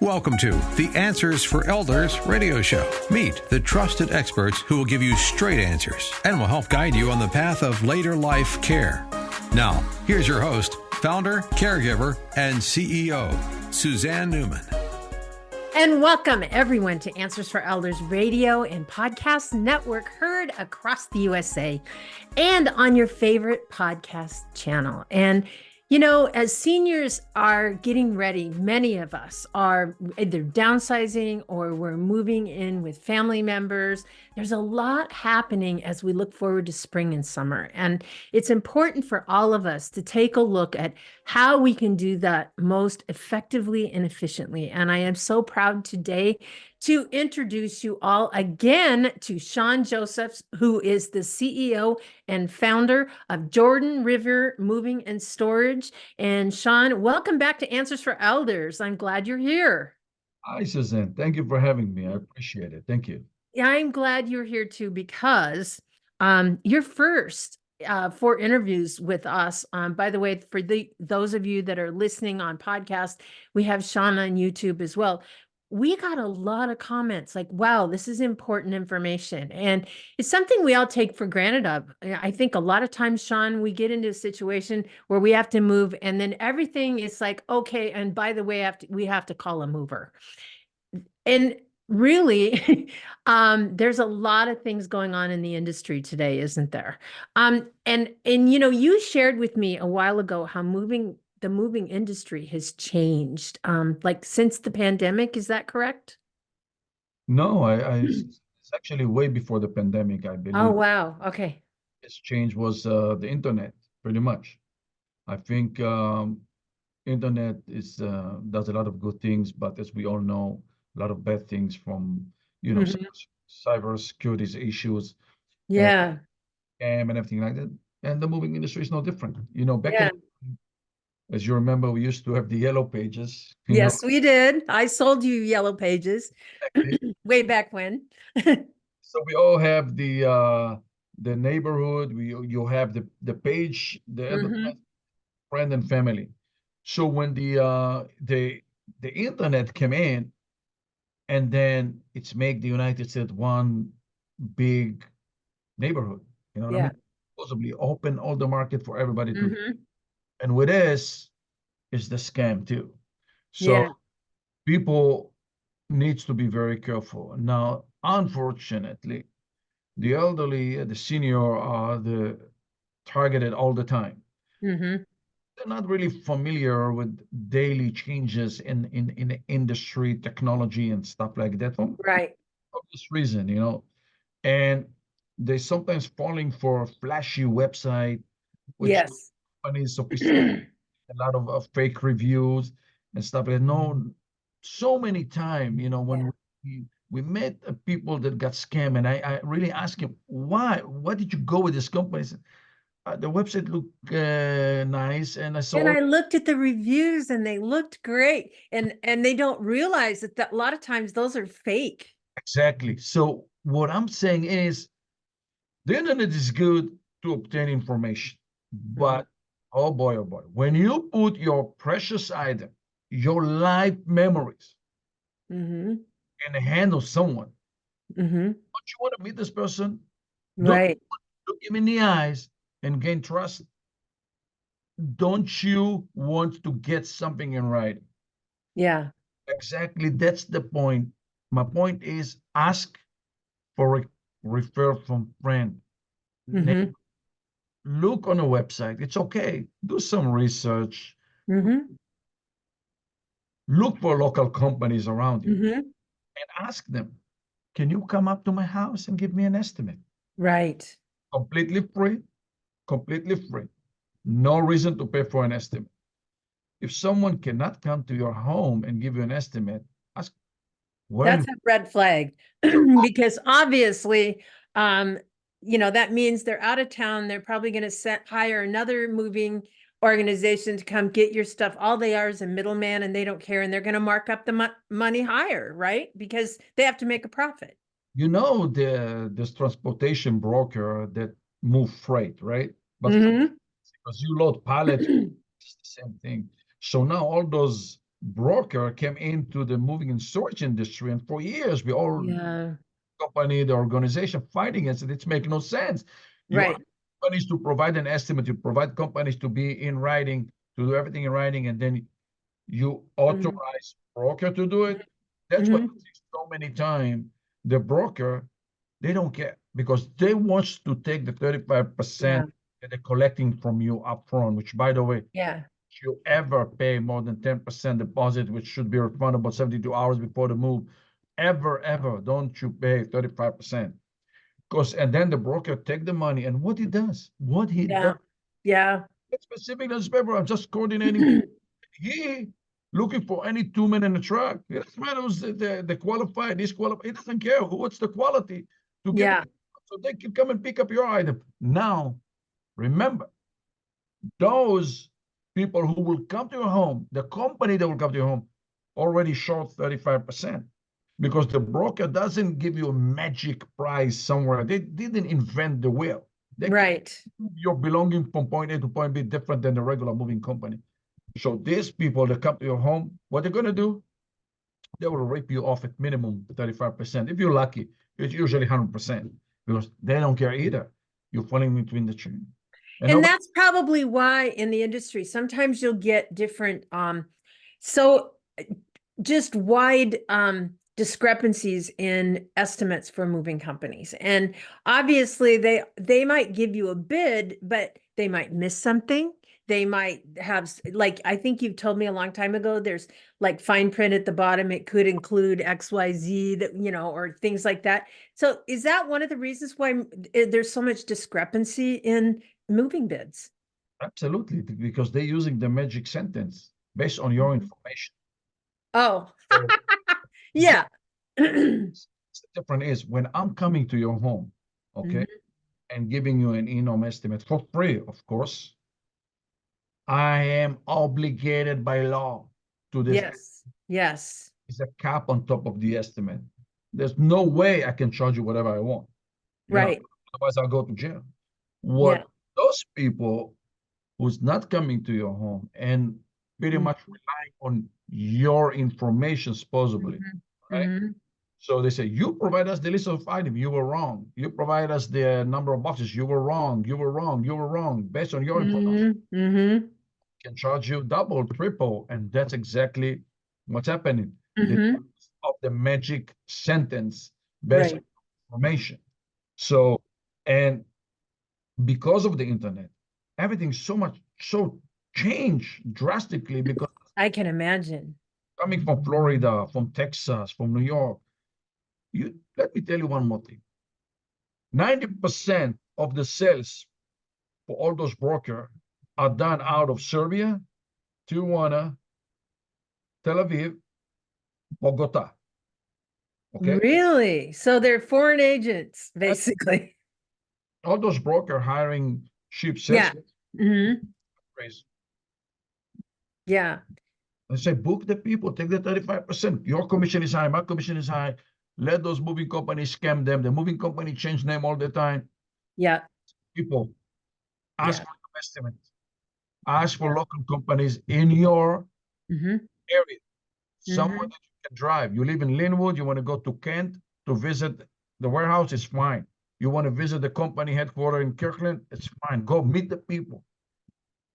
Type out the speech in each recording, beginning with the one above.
Welcome to the Answers for Elders radio show. Meet the trusted experts who will give you straight answers and will help guide you on the path of later life care. Now, here's your host, founder, caregiver, and CEO, Suzanne Newman. And welcome everyone to Answers for Elders radio and podcast network, heard across the USA and on your favorite podcast channel. And you know, as seniors are getting ready, many of us are either downsizing or we're moving in with family members. There's a lot happening as we look forward to spring and summer. And it's important for all of us to take a look at how we can do that most effectively and efficiently. And I am so proud today to introduce you all again to Sean Josephs, who is the CEO and founder of Jordan River Moving and Storage. And Sean, welcome back to Answers for Elders. I'm glad you're here. Hi, Suzanne. Thank you for having me. I appreciate it. Thank you. Yeah, I'm glad you're here too, because you're first for interviews with us. By the way, for those of you that are listening on podcast, we have Sean on YouTube as well. We got a lot of comments like, wow, this is important information. And it's something we all take for granted of. I think a lot of times, Sean, we get into a situation where we have to move and then everything is like, okay, and by the way, we have to call a mover. And really, there's a lot of things going on in the industry today, isn't there? And you know, you shared with me a while ago how the moving industry has changed, like since the pandemic. Is that correct? No, it's actually way before the pandemic, I believe. Oh, wow. Okay. This change was the internet, pretty much. I think internet does a lot of good things, but as we all know, a lot of bad things from, you know, cyber security issues. Yeah. And everything like that. And the moving industry is no different. You know, back Yeah. as you remember, we used to have the yellow pages. Yes, we did. I sold you yellow pages way back when. So we all have the neighborhood. You have the page, the friend and family. So when the internet came in, and then it's make the United States one big neighborhood. You know what I mean? Possibly open all the market for everybody to. And with this is the scam too. So people needs to be very careful. Now, unfortunately, the elderly, the senior are the targeted all the time. They're not really familiar with daily changes in the industry, technology, and stuff like that. For obvious reason, you know. And they sometimes falling for a flashy website, which companies sophisticated, a lot of fake reviews and stuff like that. No, so many times, you know, when we met people that got scammed, and I really asked him, why did you go with this company? The website looked nice, and I saw. And I looked at the reviews, and they looked great, and they don't realize that a lot of times those are fake. Exactly. So what I'm saying is, the internet is good to obtain information, but oh boy, when you put your precious item, your life memories, in the hand of someone, don't you want to meet this person? Right. Look him in the eyes and gain trust. Don't you want to get something in writing? Yeah. Exactly. That's the point. My point is, ask for a refer from friend. Look on a website. It's okay. Do some research. Look for local companies around you and ask them, can you come up to my house and give me an estimate? Right. Completely free. Completely free. No reason to pay for an estimate. If someone cannot come to your home and give you an estimate, ask. That's a red flag, because obviously, you know, that means they're out of town. They're probably going to hire another moving organization to come get your stuff. All they are is a middleman, and they don't care. And they're going to mark up the money higher, right? Because they have to make a profit. You know, this transportation broker that move freight, right? But because you load pallets, it's the same thing. So now all those broker came into the moving and storage industry, and for years we all Yeah. company, the organization fighting against it. It's making no sense. You Right. ask companies to provide an estimate, you provide companies to be in writing, to do everything in writing, and then you Mhm. authorize broker to do it. That's what I Mhm. see so many times. The broker, they don't care because they want to take the 35% Yeah. that they're collecting from you upfront, which by the way, Yeah. if you ever pay more than 10% deposit, which should be refundable 72 hours before the move, ever, don't you pay 35%. Because and then the broker take the money and what he does, Yeah. Yeah. specific newspaper, I'm just coordinating. He looking for any 2 men in the truck. It doesn't matter who's the qualified, disqualified. He doesn't care what's the quality to get Yeah. it, so they can come and pick up your item. Now, remember, those people who will come to your home, the company that will come to your home, already short 35%. Because the broker doesn't give you a magic price somewhere. They didn't invent the wheel. They can Right. your belonging from point A to point B different than the regular moving company. So these people that come to your home, what they're gonna do, they will rip you off at minimum 35%. If you're lucky, it's usually 100% because they don't care either. You're falling between the chain. And And nobody, that's probably why in the industry, sometimes you'll get different, so just wide discrepancies in estimates for moving companies. And obviously they might give you a bid, but they might miss something. They might have, like, I think you've told me a long time ago, there's like fine print at the bottom. It could include XYZ that, or things like that. So is that one of the reasons why there's so much discrepancy in moving bids? absolutely, because they're using the magic sentence based on your Mhm. information. Oh, So yeah. the difference is when I'm coming to your home, okay, Mhm. and giving you an income estimate for free, of course, I am obligated by law to this. Yes. Yes. Is a cap on top of the estimate. There's no way I can charge you whatever I want. Right. Otherwise I'll go to jail. Yeah. What those people who's not coming to your home and pretty Mhm. much relying on your information, supposedly, Mhm. right? Mhm. So they say, you provide us the list of items, you were wrong. You provide us the number of boxes, you were wrong, you were wrong, you were wrong. Based on your information, Mhm. Mhm. can charge you double, triple, and that's exactly what's happening. The Mhm. of the magic sentence based on Right. information. So, and because of the internet, everything's so changed drastically because I can imagine. coming from Florida, from Texas, from New York, you let me tell you one more thing. 90% of the sales for all those brokers are done out of Serbia, Tijuana, Tel Aviv, Bogota. Okay. Really? So they're foreign agents, That's basically. all those broker hiring cheap Yeah. salesmen. Hmm. Yeah. I say, book the people, take the 35%. Your commission is high, my commission is high. Let those moving companies scam them. The moving company change name all the time. Yeah. People, ask Yeah. for an estimate. Ask for Yeah. local companies in your Hmm. area, somewhere Hmm. that you can drive. You live in Linwood, you want to go to Kent to visit the warehouse, it's fine. You want to visit the company headquarters in Kirkland, it's fine. Go meet the people.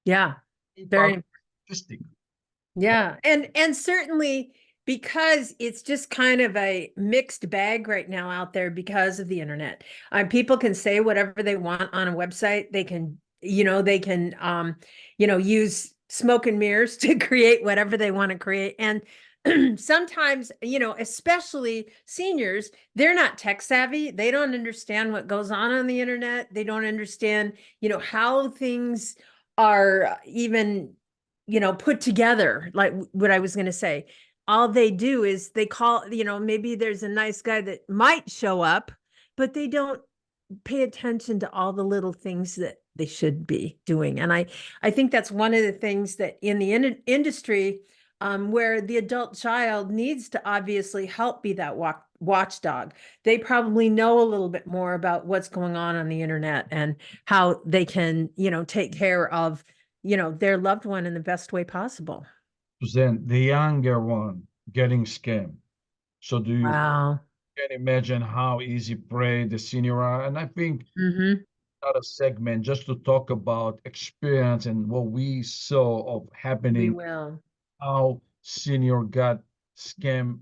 Yeah. People are Very. realistic. Yeah. And certainly because it's just kind of a mixed bag right now out there because of the internet. People can say whatever they want on a website. They can, use smoke and mirrors to create whatever they want to create. And sometimes, especially seniors, they're not tech savvy. They don't understand what goes on the internet. They don't understand, how things are even put together, like what I was going to say. All they do is they call, maybe there's a nice guy that might show up, but they don't pay attention to all the little things that they should be doing. And I think that's one of the things that in the industry, where the adult child needs to obviously help be that watchdog. They probably know a little bit more about what's going on the internet and how they can, take care of, their loved one in the best way possible. Suzanne, the younger one getting scammed. So do you Wow. can imagine how easy prey the senior are? And I think Mm-hmm. not a segment just to talk about experience and what we saw of We happening, will. how senior got scammed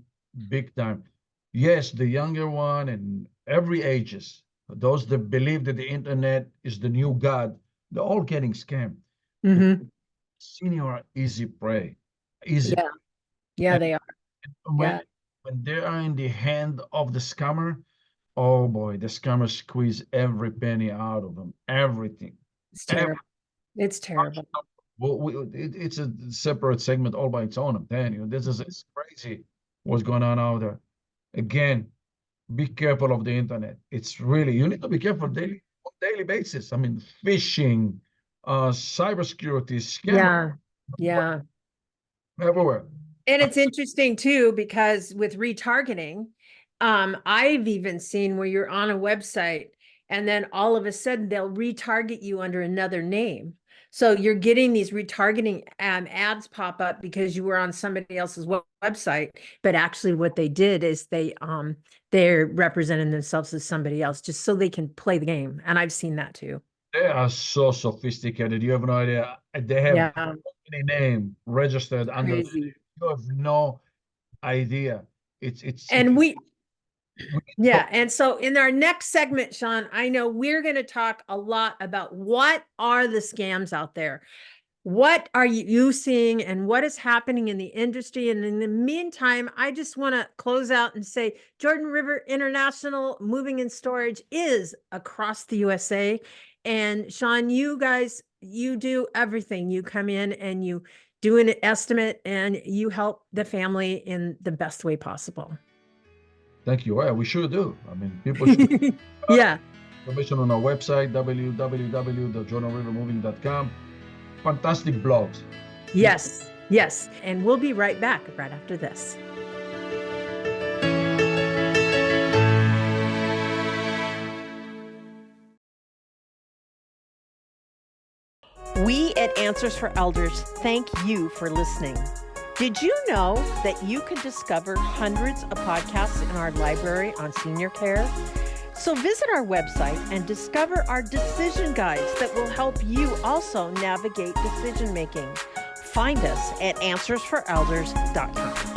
big time. Yes, the younger one and every ages, those that believe that the internet is the new God, they're all getting scammed. But Mm-hmm. senior are easy prey, easy. Yeah. Yeah, And they are. when Yeah. when they are in the hand of the scammer, oh boy, the scammer squeeze every penny out of them, everything. It's Every, terrible. It's terrible. well, it's a separate segment all by its own. I'm telling you, this is it's crazy what's going on out there. Again, be careful of the internet. It's really you need to be careful daily on daily basis. I mean, phishing, cybersecurity, scammer Yeah. Yeah. everywhere. And it's interesting too, because with retargeting, I've even seen where you're on a website and then all of a sudden they'll retarget you under another name. So you're getting these retargeting ads pop up because you were on somebody else's website, but actually what they did is they're representing themselves as somebody else just so they can play the game. And I've seen that too. They are so sophisticated. You have no idea. They have Yeah, any name registered under. crazy. You have no idea. It's And we yeah. And so in our next segment, Sean, I know we're going to talk a lot about what are the scams out there? What are you seeing and what is happening in the industry? And in the meantime, I just want to close out and say Jordan River International Moving and Storage is across the USA. And Sean, you guys, you do everything. You come in and you do an estimate and you help the family in the best way possible. Thank you. Yeah, we sure do. I mean, people should Yeah. information on our website, www.jordanrivermoving.com. Fantastic blogs. Yes. Yes. And we'll be right back right after this. We at Answers for Elders thank you for listening. Did you know that you can discover hundreds of podcasts in our library on senior care? So visit our website and discover our decision guides that will help you also navigate decision making. Find us at answersforelders.com.